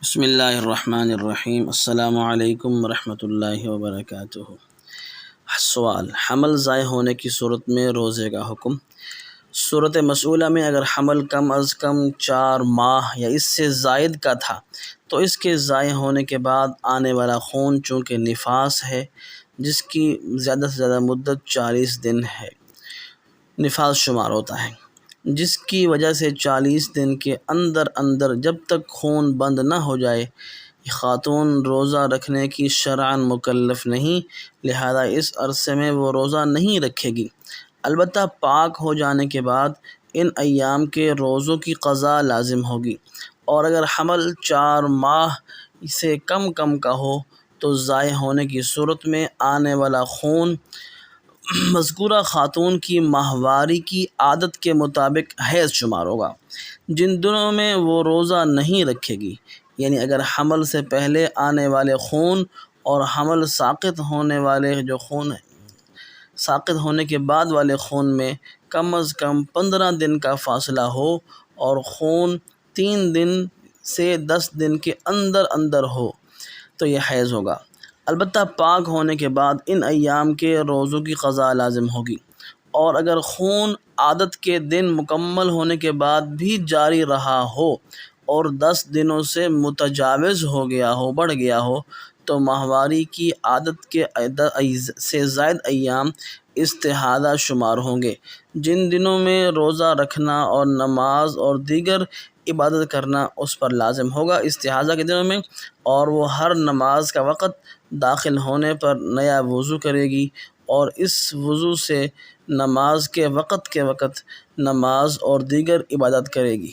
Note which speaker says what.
Speaker 1: بسم اللہ الرحمن الرحیم۔ السلام علیکم ورحمۃ اللہ وبرکاتہ۔ سوال: حمل ضائع ہونے کی صورت میں روزے کا حکم۔ صورت مسئولہ میں اگر حمل کم از کم 4 ماہ یا اس سے زائد کا تھا تو اس کے ضائع ہونے کے بعد آنے والا خون چونکہ نفاس ہے، جس کی زیادہ سے زیادہ مدت 40 دن ہے، نفاس شمار ہوتا ہے، جس کی وجہ سے 40 دن کے اندر جب تک خون بند نہ ہو جائے خاتون روزہ رکھنے کی شرعاً مکلف نہیں، لہذا اس عرصے میں وہ روزہ نہیں رکھے گی۔ البتہ پاک ہو جانے کے بعد ان ایام کے روزوں کی قضا لازم ہوگی، اور اگر حمل 4 ماہ سے کم کا ہو تو ضائع ہونے کی صورت میں آنے والا خون مذکورہ خاتون کی ماہواری کی عادت کے مطابق حیض شمار ہوگا، جن دنوں میں وہ روزہ نہیں رکھے گی، یعنی اگر حمل سے پہلے آنے والے خون اور حمل ساقط ہونے کے بعد والے خون میں کم از کم 15 دن کا فاصلہ ہو اور خون 3 دن سے 10 دن کے اندر ہو تو یہ حیض ہوگا۔ البتہ پاک ہونے کے بعد ان ایام کے روزوں کی قضا لازم ہوگی، اور اگر خون عادت کے دن مکمل ہونے کے بعد بھی جاری رہا ہو اور 10 دنوں سے متجاوز بڑھ گیا ہو تو ماہواری کی عادت کے سے زائد ایام استحاضہ شمار ہوں گے، جن دنوں میں روزہ رکھنا اور نماز اور دیگر عبادت کرنا اس پر لازم ہوگا استحاضہ کے دنوں میں، اور وہ ہر نماز کا وقت داخل ہونے پر نیا وضو کرے گی اور اس وضو سے نماز کے وقت نماز اور دیگر عبادت کرے گی۔